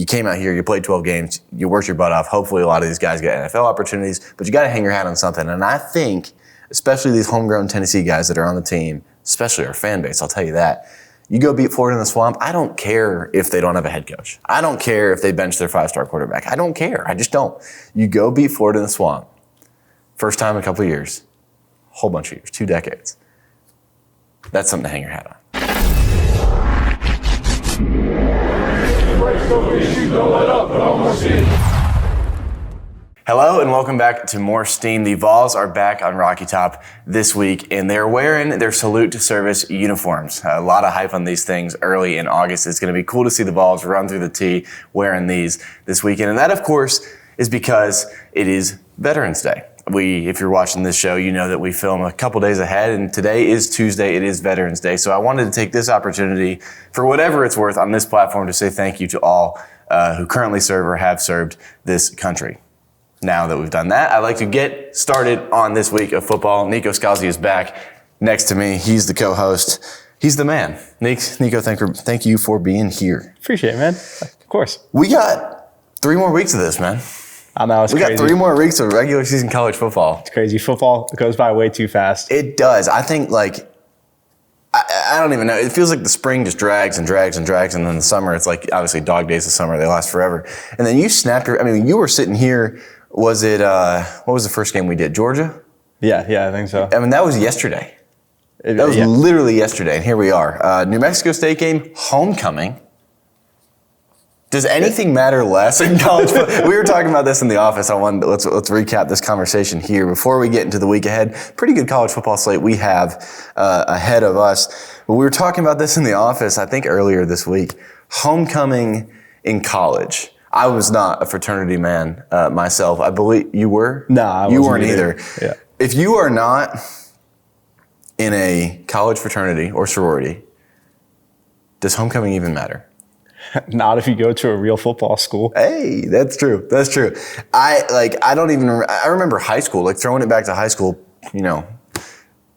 you came out here, you played 12 games, you worked your butt off. Hopefully a lot of these guys get NFL opportunities, but you got to hang your hat on something. And I think, especially these homegrown Tennessee guys that are on the team, especially our fan base, I'll tell you that. You go beat Florida in the Swamp, I don't care if they don't have a head coach. I don't care if they bench their 5-star quarterback. I don't care. I just don't. You go beat Florida in the Swamp. First time in a couple of years. Whole bunch of years. 2 decades. That's something to hang your hat on. Hello and welcome back to More Steam. The Vols are back on Rocky Top this week and they're wearing their salute to service uniforms. A lot of hype on these things early in August. It's going to be cool to see the Vols run through the tee wearing these this weekend. And that, of course, is because it is Veterans Day. If you're watching this show, you know that we film a couple days ahead, and today is Tuesday. It is Veterans Day. So I wanted to take this opportunity, for whatever it's worth, on this platform to say thank you to all who currently serve or have served this country. Now that we've done that, I'd like to get started on this week of football. Nico Scalzi is back next to me. He's the co-host. He's the man. Nico, thank you for being here. Appreciate it, man. Of course. We got 3 more weeks of this, man. I know, it's crazy. We got 3 more weeks of regular season college football. It's crazy. Football goes by way too fast. It does. I think, I don't even know. It feels like the spring just drags and drags and drags, and then the summer, it's like, obviously, dog days of summer. They last forever. And then you snap you were sitting here. Was it, what was the first game we did? Georgia? Yeah, I think so. I mean, that was yesterday. That was literally yesterday, and here we are. New Mexico State game, homecoming. Does anything matter less in college football? We were talking about this in the office. Let's recap this conversation here before we get into the week ahead. Pretty good college football slate we have ahead of us. But we were talking about this in the office, I think earlier this week. Homecoming in college. I was not a fraternity man myself. I believe you were? No, I wasn't. You weren't either. Yeah. If you are not in a college fraternity or sorority, does homecoming even matter? Not if you go to a real football school. Hey, that's true. That's true. I remember high school, throwing it back to high school,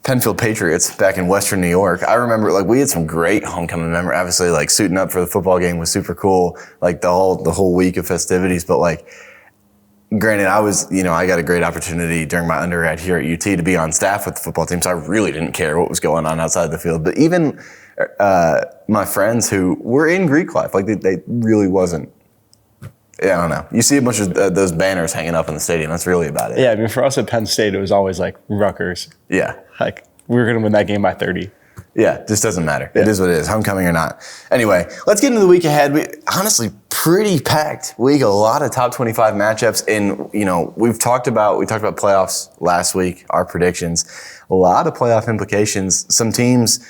Penfield Patriots back in Western New York. I remember we had some great homecoming memories. Obviously, suiting up for the football game was super cool. The whole week of festivities. But granted, I got a great opportunity during my undergrad here at UT to be on staff with the football team. So I really didn't care what was going on outside the field. But even my friends who were in Greek life, they really wasn't. Yeah, I don't know. You see a bunch of those banners hanging up in the stadium. That's really about it. Yeah, I mean, for us at Penn State, it was always Rutgers. Yeah. We were going to win that game by 30. Yeah, it just doesn't matter. Yeah. It is what it is, homecoming or not. Anyway, let's get into the week ahead. Honestly, pretty packed week. A lot of top 25 matchups. And, we talked about playoffs last week, our predictions. A lot of playoff implications. Some teams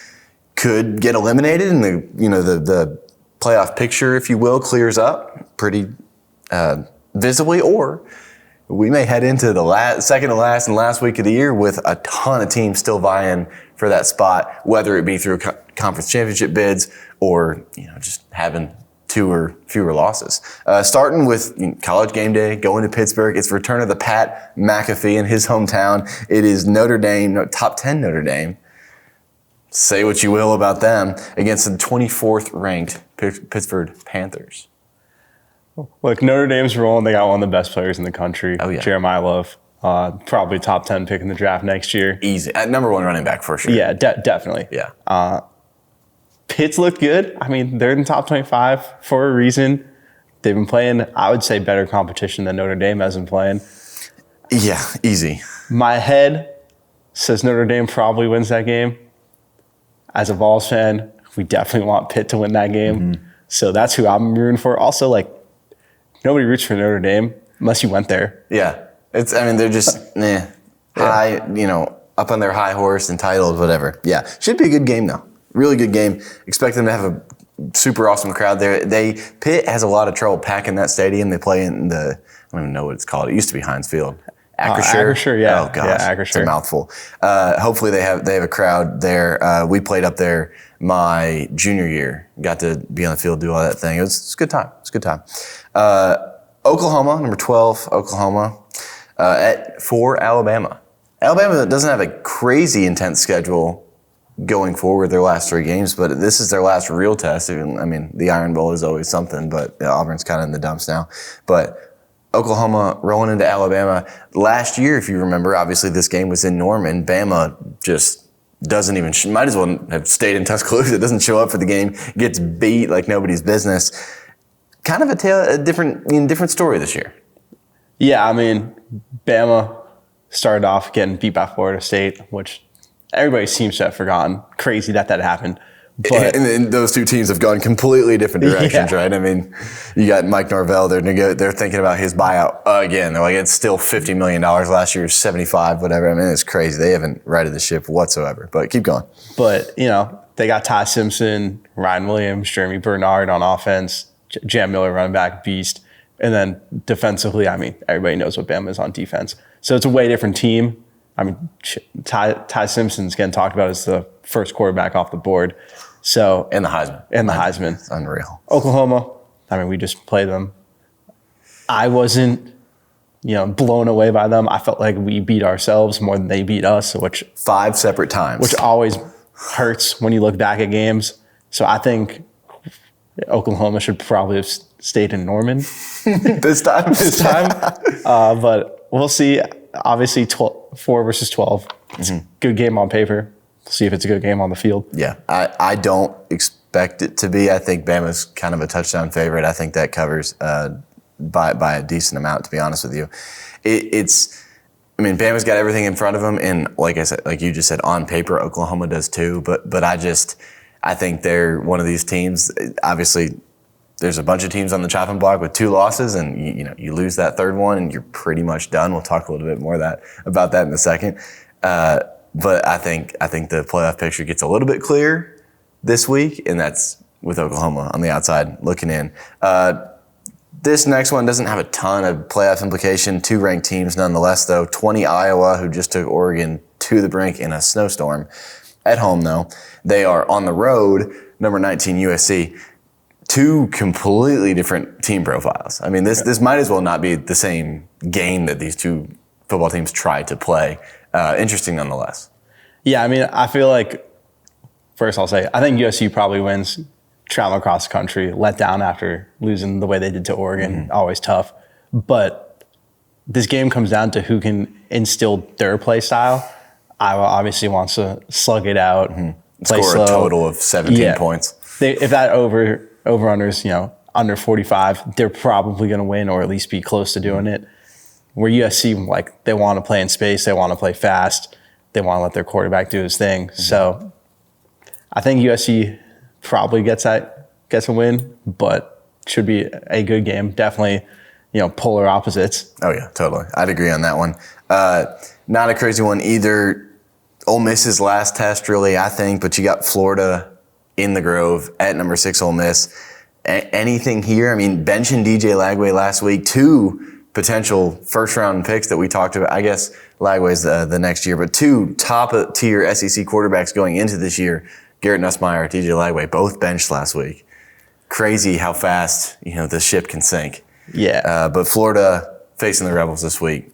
could get eliminated and the playoff picture, if you will, clears up pretty visibly, or we may head into the second to last and last week of the year with a ton of teams still vying for that spot, whether it be through conference championship bids or just having 2 or fewer losses. Starting with college game day, going to Pittsburgh. It's return of the Pat McAfee in his hometown. It is Notre Dame, top 10 Notre Dame. Say what you will about them, against the 24th ranked Pittsburgh Panthers. Look, Notre Dame's rolling. They got one of the best players in the country. Oh, yeah. Jeremiah Love. Probably top 10 pick in the draft next year. Easy. At number 1 running back for sure. Yeah, definitely. Yeah. Pitts looked good. I mean, they're in the top 25 for a reason. They've been playing, I would say, better competition than Notre Dame has been playing. Yeah, easy. My head says Notre Dame probably wins that game. As a Vols fan, we definitely want Pitt to win that game. Mm-hmm. So that's who I'm rooting for. Also, nobody roots for Notre Dame unless you went there. Yeah. They're just, high, up on their high horse, entitled, whatever. Yeah. Should be a good game, though. Really good game. Expect them to have a super awesome crowd there. Pitt has a lot of trouble packing that stadium. They play in I don't even know what it's called. It used to be Heinz Field. Acrisure, yeah. Oh, gosh. Yeah, It's a mouthful. Hopefully they have a crowd there. We played up there my junior year. Got to be on the field, do all that thing. It's a good time. It's a good time. Oklahoma, number 12, Oklahoma, for Alabama. Alabama doesn't have a crazy intense schedule, going forward their last 3 games, but this is their last real test. I mean, the Iron Bowl is always something, but Auburn's kind of in the dumps now. But Oklahoma rolling into Alabama. Last year, if you remember, obviously this game was in Norman. Bama just doesn't even, might as well have stayed in Tuscaloosa. Doesn't show up for the game, gets beat like nobody's business. Kind of a different story this year. Yeah, I mean, Bama started off getting beat by Florida State, which everybody seems to have forgotten. Crazy that happened. But and those 2 teams have gone completely different directions, right? I mean, you got Mike Norvell. They're thinking about his buyout again. They're like, it's still $50 million. Last year was 75, whatever. I mean, it's crazy. They haven't righted the ship whatsoever. But keep going. But they got Ty Simpson, Ryan Williams, Jeremy Bernard on offense, Jam Miller running back, beast, and then defensively, I mean, everybody knows what Bama is on defense. So it's a way different team. I mean, Ty Simpson's getting talked about as the first quarterback off the board. So and the Heisman. It's unreal. Oklahoma, I mean, we just played them. I wasn't, blown away by them. I felt like we beat ourselves more than they beat us, which 5 separate times. Which always hurts when you look back at games. So I think Oklahoma should probably have stayed in Norman this time. But we'll see. Obviously, 4 versus 12. It's a good game on paper. See if it's a good game on the field. Yeah, I don't expect it to be. I think Bama's kind of a touchdown favorite. I think that covers by a decent amount, to be honest with you. Bama's got everything in front of them, and like I said, like you just said, on paper, Oklahoma does too. But I think they're one of these teams. Obviously, there's a bunch of teams on the chopping block with 2 losses, and you lose that 3rd one, and you're pretty much done. We'll talk a little bit more about that in a second. But I think the playoff picture gets a little bit clearer this week, and that's with Oklahoma on the outside looking in. This next one doesn't have a ton of playoff implication. 2 ranked teams nonetheless, though. 20 Iowa, who just took Oregon to the brink in a snowstorm. At home, though, they are on the road, number 19 USC. 2 completely different team profiles. I mean, this might as well not be the same game that these 2 football teams try to play. Interesting nonetheless. Yeah, I mean, I feel like, first I'll say, I think USC probably wins. Traveling across the country, let down after losing the way they did to Oregon, always tough. But this game comes down to who can instill their play style. Iowa obviously wants to slug it out, play score slow. A total of 17 points. If that over-under's, under 45, they're probably going to win or at least be close to doing it. Where USC, they want to play in space, they want to play fast, they want to let their quarterback do his thing. So I think USC probably gets a win, but should be a good game. Definitely, polar opposites. Oh yeah, totally. I'd agree on that one. Not a crazy one either. Ole Miss's last test, really, I think, but you got Florida in the Grove at number 6 Ole Miss. Anything here? I mean, benching DJ Lagway last week, 2 potential first-round picks that we talked about. I guess Lagway's the next year, but 2 top-tier SEC quarterbacks going into this year, Garrett Nussmeier, DJ Lagway, both benched last week. Crazy how fast, the ship can sink. Yeah. But Florida facing the Rebels this week.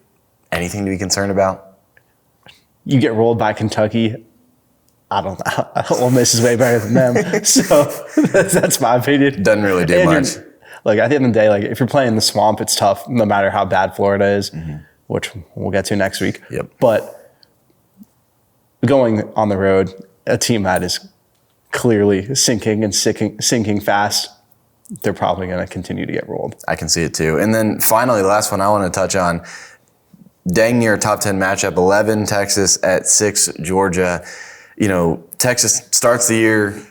Anything to be concerned about? You get rolled by Kentucky. I don't know. Ole Miss is way better than them. So that's my opinion. Doesn't really do much. At the end of the day, if you're playing the swamp, it's tough no matter how bad Florida is, which we'll get to next week. Yep. But going on the road, a team that is clearly sinking fast, they're probably going to continue to get rolled. I can see it too. And then finally, the last one I want to touch on, dang near top 10 matchup, 11 Texas at 6 Georgia. Texas starts the year,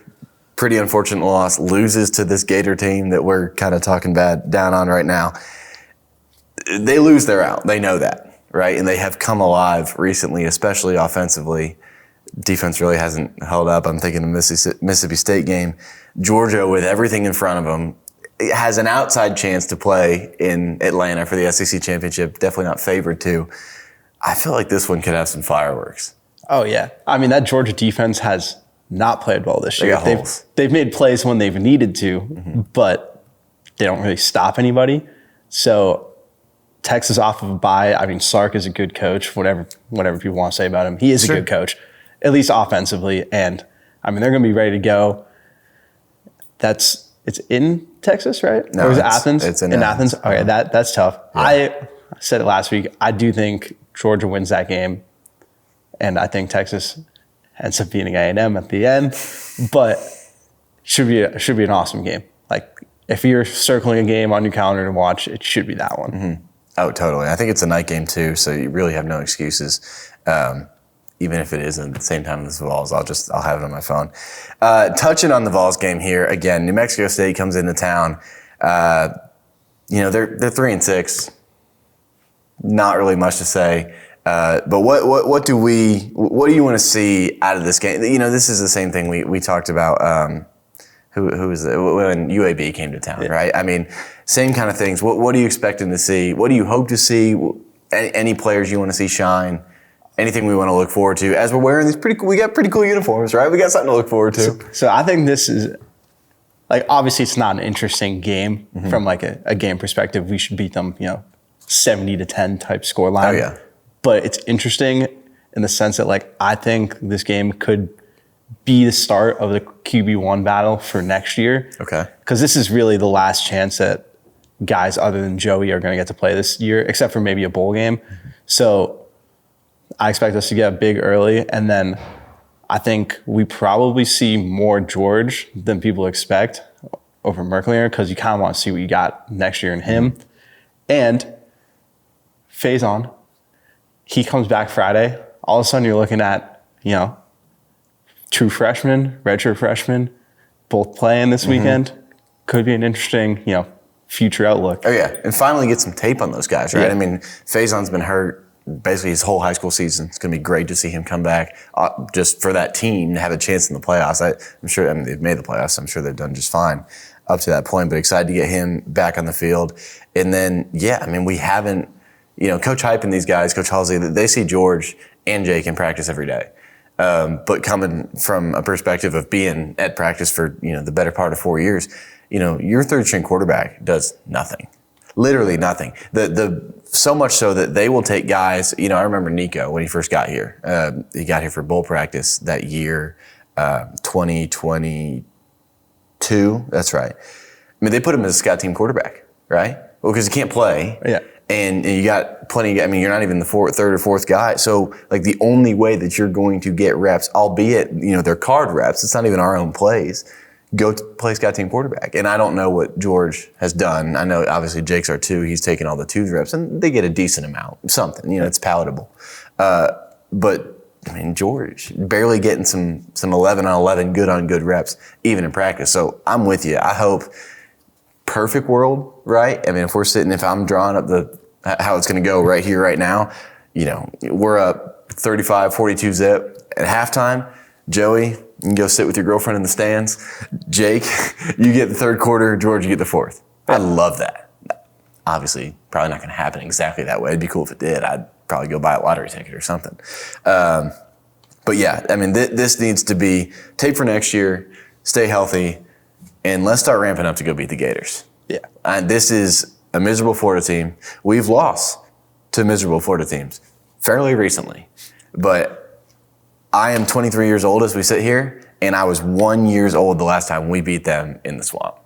pretty unfortunate loss, loses to this Gator team that we're kind of talking down on right now. They lose, they're out. They know that, right? And they have come alive recently, especially offensively. Defense really hasn't held up. I'm thinking the Mississippi State game. Georgia, with everything in front of them, has an outside chance to play in Atlanta for the SEC championship. Definitely not favored to. I feel like this one could have some fireworks. Oh, yeah. I mean, that Georgia defense has not played well this year. Holes. They've made plays when they've needed to, but they don't really stop anybody. So Texas off of a bye. I mean, Sark is a good coach, whatever people want to say about him. He is a good coach. at least offensively. And I mean, they're going to be ready to go. It's in Texas, right? No, or is it Athens? It's in Athens. Okay, that's tough. Yeah. I said it last week. I do think Georgia wins that game, and I think Texas ends up beating A&M at the end. But should be an awesome game. Like if you're circling a game on your calendar to watch, it should be that one. Mm-hmm. Oh, totally. I think it's a night game too, so you really have no excuses. Even if it isn't at the same time as the Vols, I'll have it on my phone. Touching on the Vols game here again, New Mexico State comes into town. They're 3-6. Not really much to say. But what do you want to see out of this game? This is the same thing we talked about. Who was it when UAB came to town, right? I mean, same kind of things. What are you expecting to see? What do you hope to see? Any players you want to see shine? Anything we want to look forward to? As we're wearing these we got pretty cool uniforms, right? We got something to look forward to. So I think this is, like, obviously it's not an interesting game from like a game perspective. We should beat them, 70-10 type scoreline. Oh yeah. But it's interesting in the sense that, like, I think this game could be the start of the QB1 battle for next year. Okay. Because this is really the last chance that guys other than Joey are going to get to play this year, except for maybe a bowl game. So I expect us to get big early, and then I think we probably see more George than people expect over Merklinger, because you kind of want to see what you got next year in him. And Faison, he comes back Friday. All of a sudden you're looking at, true freshmen, redshirt freshmen, both playing this weekend. Could be an interesting, future outlook. Oh yeah, and finally get some tape on those guys, right? Yeah. I mean, Faison's been hurt basically his whole high school season. It's going to be great to see him come back just for that team to have a chance in the playoffs. I'm sure, they've made the playoffs. I'm sure they've done just fine up to that point, but excited to get him back on the field. And then, we haven't, Coach Hype and these guys, Coach Halsey, they see George and Jake in practice every day. But coming from a perspective of being at practice for, the better part of 4 years, your third string quarterback does nothing. Literally nothing. So much so that they will take guys. I remember Nico when he first got here. He got here for bowl practice that year, 2022. That's right. They put him as a scout team quarterback, right? Well, because he can't play. Yeah. And you got plenty. You're not even the third or fourth guy. So, like, the only way that you're going to get reps, albeit they're card reps, it's not even our own plays. Go play scout team quarterback. And I don't know what George has done. I know obviously Jake's our two. He's taken all the twos reps, and they get a decent amount, something. It's palatable. But George barely getting some 11 on 11 good on good reps even in practice. So I'm with you. I hope perfect world, right? If I'm drawing up how it's going to go right here, right now, we're up 35-42 zip at halftime. Joey, you can go sit with your girlfriend in the stands. Jake, you get the third quarter. George, you get the fourth. I love that. Obviously, probably not going to happen exactly that way. It'd be cool if it did. I'd probably go buy a lottery ticket or something. But yeah, this needs to be tape for next year. Stay healthy, and let's start ramping up to go beat the Gators. Yeah. This is a miserable Florida team. We've lost to miserable Florida teams fairly recently, but I am 23 years old as we sit here, and I was 1 year old the last time we beat them in the Swamp.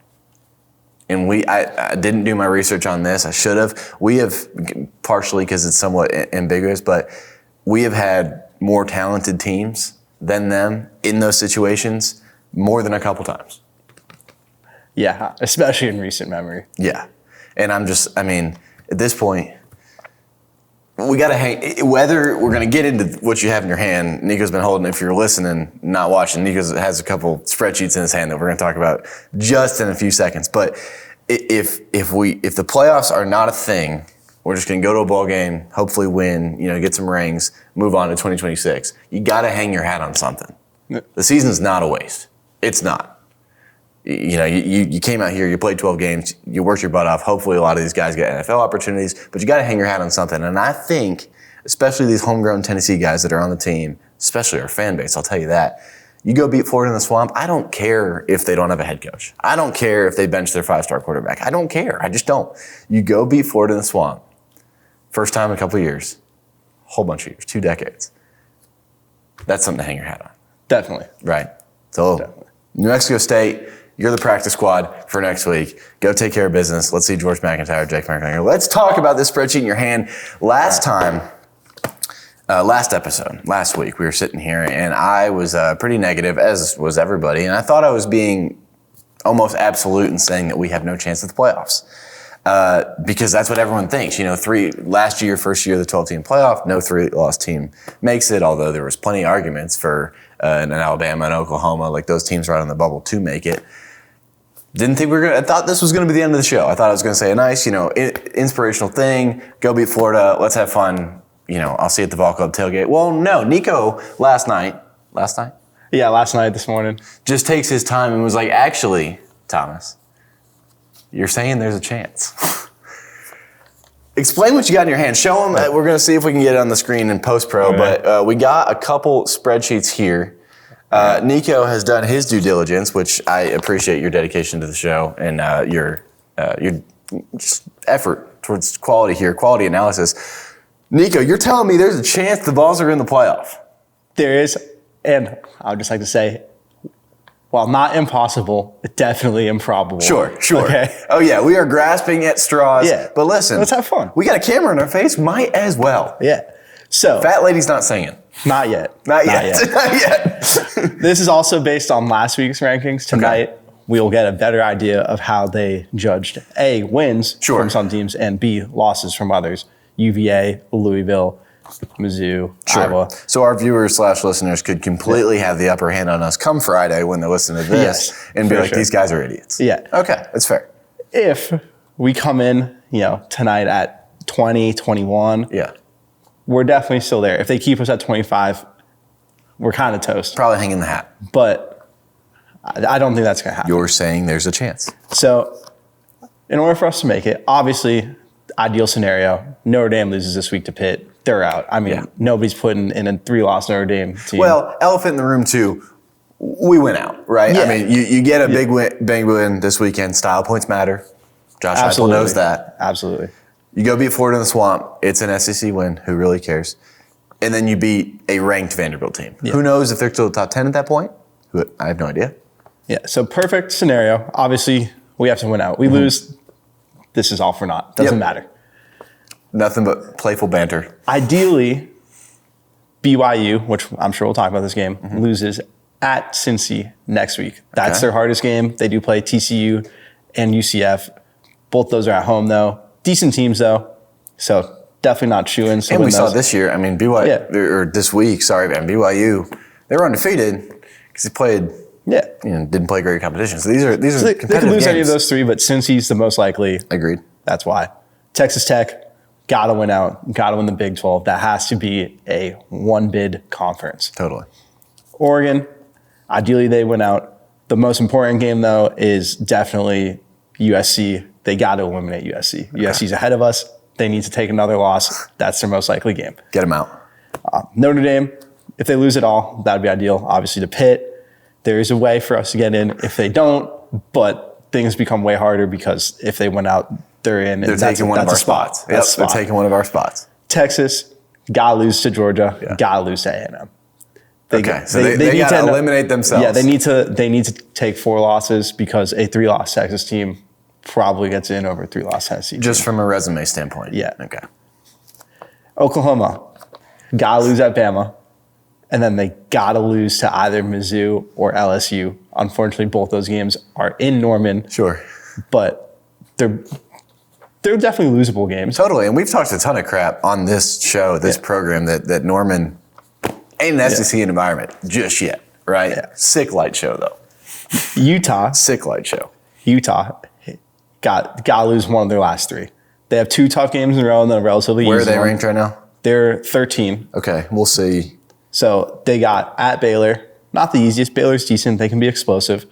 And I didn't do my research on this. I should have. We have, partially because it's somewhat ambiguous, but we have had more talented teams than them in those situations more than a couple times. Yeah, especially in recent memory. Yeah. And at this point, we got to hang, whether we're going to get into what you have in your hand. Nico's been holding, if you're listening, not watching, Nico has a couple spreadsheets in his hand that we're going to talk about just in a few seconds. But if the playoffs are not a thing, we're just going to go to a ball game, hopefully win, get some rings, move on to 2026. You got to hang your hat on something. The season's not a waste. It's not. You came out here, you played 12 games, you worked your butt off. Hopefully a lot of these guys get NFL opportunities, but you got to hang your hat on something. And I think, especially these homegrown Tennessee guys that are on the team, especially our fan base, I'll tell you that, you go beat Florida in the Swamp, I don't care if they don't have a head coach. I don't care if they bench their 5-star quarterback. I don't care. I just don't. You go beat Florida in the Swamp. First time in a couple of years. Whole bunch of years. 2 decades. That's something to hang your hat on. Definitely. Right. So, New Mexico State, you're the practice squad for next week. Go take care of business. Let's see George McIntyre, Jake McIntyre. Let's talk about this spreadsheet in your hand. Last week, we were sitting here, and I was pretty negative, as was everybody, and I thought I was being almost absolute in saying that we have no chance at the playoffs. Because that's what everyone thinks. Last year, first year of the 12-team playoff, no 3-loss team makes it, although there was plenty of arguments for an Alabama and Oklahoma, like those teams right on the bubble, to make it. Didn't think I thought this was going to be the end of the show. I thought I was going to say a nice, inspirational thing, go beat Florida, let's have fun, I'll see you at the Vol Club tailgate. Well, no, Nico last night? Yeah, last night, this morning. Just takes his time and was like, actually, Thomas, you're saying there's a chance. Explain what you got in your hand. Show them. We're going to see if we can get it on the screen in post-pro, but we got a couple spreadsheets here. Nico has done his due diligence, which I appreciate your dedication to the show and your just effort towards quality here, quality analysis. Nico, you're telling me there's a chance the Vols are in the playoff? There is, and I would just like to say, while not impossible, definitely improbable. Sure. Okay. Oh, yeah, we are grasping at straws. Yeah. But listen. Let's have fun. We got a camera in our face. Might as well. Yeah. So. Fat lady's not singing. Not yet. Not yet. This is also based on last week's rankings. Tonight, we'll get a better idea of how they judged A, wins from some teams, and B, losses from others. UVA, Louisville, Mizzou, Iowa. So our viewers/listeners could completely have the upper hand on us come Friday when they listen to this and be like, these guys are idiots. Yeah. Okay, that's fair. If we come in, tonight at 20, 21, we're definitely still there. If they keep us at 25, we're kind of toast. Probably hanging the hat. But I don't think that's going to happen. You're saying there's a chance. So in order for us to make it, obviously, ideal scenario, Notre Dame loses this week to Pitt. They're out. I mean, nobody's putting in a 3-loss Notre Dame team. Well, elephant in the room, too, we went out, right? Yeah. I mean, you get a big win this weekend. Style points matter. Josh Heupel knows that. Absolutely. You go beat Florida in the Swamp. It's an SEC win. Who really cares? And then you beat a ranked Vanderbilt team. Yeah. Who knows if they're still top 10 at that point? I have no idea. Yeah, so perfect scenario. Obviously, we have to win out. We lose, this is all for naught. Doesn't matter. Nothing but playful banter. Ideally, BYU, which I'm sure we'll talk about this game, loses at Cincy next week. That's their hardest game. They do play TCU and UCF. Both those are at home, though. Decent teams, though. So definitely not shoo-ins. And we saw this year, BYU, or this week, BYU, they were undefeated because they played, didn't play great competition. So these are competitive They could lose games. any of those three, but Cincy's the most likely. Agreed. That's why. Texas Tech, got to win out. Got to win the Big 12. That has to be a one-bid conference. Totally. Oregon, ideally they win out. The most important game, though, is definitely USC. They got to eliminate USC. Okay. USC's ahead of us. They need to take another loss. That's their most likely game. Get them out. Notre Dame, if they lose it all, that would be ideal. Obviously, to Pitt, there is a way for us to get in if they don't, but things become way harder because if they win out, they're in. They're taking one of our spots. Yep, they're taking one of our spots. Texas, gotta lose to Georgia, gotta lose to A&M. They got to eliminate themselves. Yeah, they need to take 4 losses because a 3-loss Texas team probably gets in over a 3-loss Tennessee team. Just from a resume standpoint. Yeah. Okay. Oklahoma, gotta lose at Bama, and then they gotta lose to either Mizzou or LSU. Unfortunately, both those games are in Norman. Sure. But they're definitely losable games. Totally, and we've talked a ton of crap on this show, this program, that Norman ain't an SEC environment just yet, right? Yeah. Sick light show, though. Utah. Sick light show. Utah got to lose one of their last 3. They have 2 tough games in a row and then a relatively easy one. Where are they ranked right now? They're 13. Okay, we'll see. So they got at Baylor. Not the easiest. Baylor's decent. They can be explosive.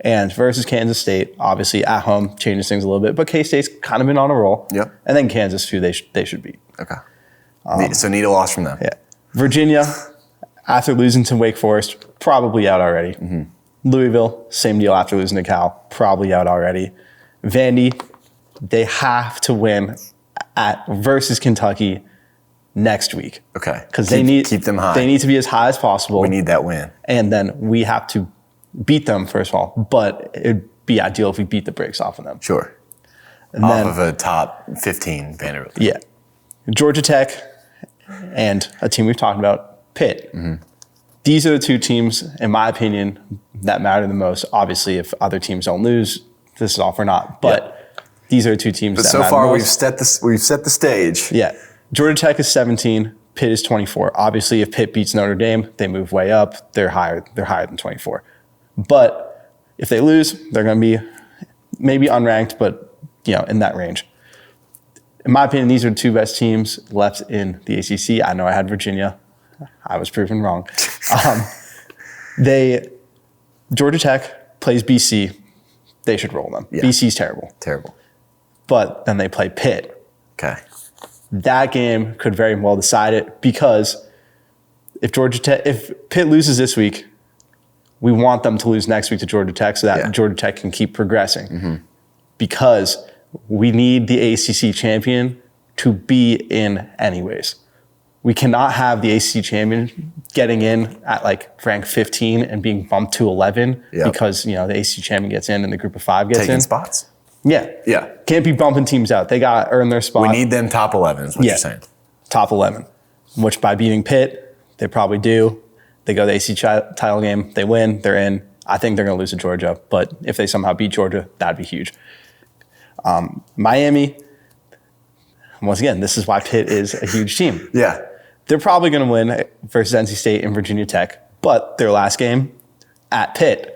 And versus Kansas State, obviously at home, changes things a little bit. But K-State's kind of been on a roll. Yep. And then Kansas, too, they should beat. Okay. So need a loss from them. Yeah. Virginia, after losing to Wake Forest, probably out already. Louisville, same deal after losing to Cal, probably out already. Vandy, they have to win versus Kentucky. next week. Okay. Because they need keep them high. They need to be as high as possible. We need that win. And then we have to beat them, first of all. But it'd be ideal if we beat the brakes off of them. Sure. And off then, of a top 15 Vanderbilt. Yeah. Georgia Tech and a team we've talked about, Pitt. Mm-hmm. These are the two teams, in my opinion, that matter the most. Obviously, if other teams don't lose, this is all for naught. But these are the two teams that matter the most. So far, we've set the stage. Yeah. Georgia Tech is 17. Pitt is 24. Obviously, if Pitt beats Notre Dame, they move way up. They're higher than 24. But if they lose, they're going to be maybe unranked, but in that range. In my opinion, these are the two best teams left in the ACC. I know I had Virginia. I was proven wrong. Georgia Tech plays BC. They should roll them. Yeah. BC's terrible. Terrible. But then they play Pitt. Okay. That game could very well decide it, because if Pitt loses this week, we want them to lose next week to Georgia Tech so that Georgia Tech can keep progressing. Mm-hmm. Because we need the ACC champion to be in anyways. We cannot have the ACC champion getting in at rank 15 and being bumped to 11 because the ACC champion gets in and the group of 5 gets in. Taking spots. Yeah. Yeah. Can't be bumping teams out. They got to earn their spot. We need them top 11 is what you're saying. Top 11, which by beating Pitt, they probably do. They go to the ACC title game. They win. They're in. I think they're going to lose to Georgia. But if they somehow beat Georgia, that'd be huge. Miami, once again, this is why Pitt is a huge team. Yeah. They're probably going to win versus NC State and Virginia Tech. But their last game at Pitt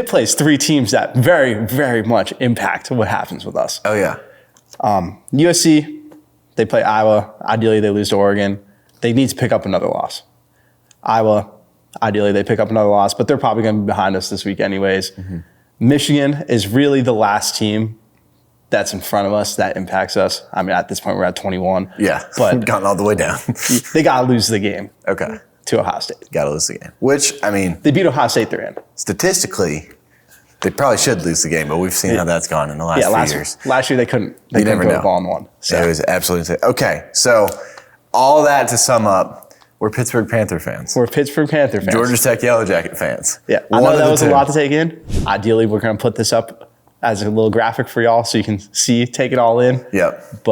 plays 3 teams that very, very much impact what happens with us. Oh, yeah. USC, they play Iowa. Ideally, they lose to Oregon. They need to pick up another loss. Iowa, ideally, they pick up another loss, but they're probably going to be behind us this week anyways. Mm-hmm. Michigan is really the last team that's in front of us that impacts us. I mean, at this point, we're at 21. Yeah, but we've gotten all the way down. They got to lose the game. Okay. To Ohio State. Got to lose the game. Which, I mean... They beat Ohio State, they're in. Statistically, they probably should lose the game, but we've seen how that's gone in the last few years. Last year, they couldn't go the ball and one. So. It was absolutely... Okay, so all that to sum up, we're Pittsburgh Panther fans. We're Pittsburgh Panther fans. Georgia Tech Yellow Jacket fans. Yeah, I know that was a lot to take in. Ideally, we're going to put this up as a little graphic for y'all so you can take it all in. Yep.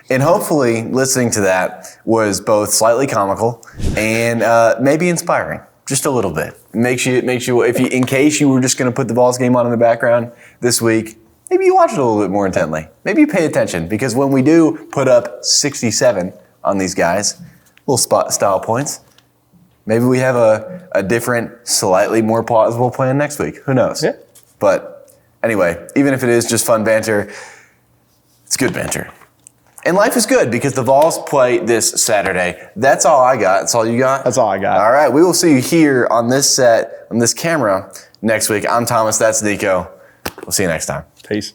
And hopefully, listening to that was both slightly comical and maybe inspiring, just a little bit. Makes you, in case you were just going to put the VOLS game on in the background this week, maybe you watch it a little bit more intently. Maybe you pay attention, because when we do put up 67 on these guys, little spot style points, maybe we have a different, slightly more plausible plan next week. Who knows? Yeah. But anyway, even if it is just fun banter, it's good banter. And life is good because the VOLS play this Saturday. That's all I got. That's all you got? That's all I got. All right. We will see you here on this set, on this camera next week. I'm Thomas. That's Nico. We'll see you next time. Peace.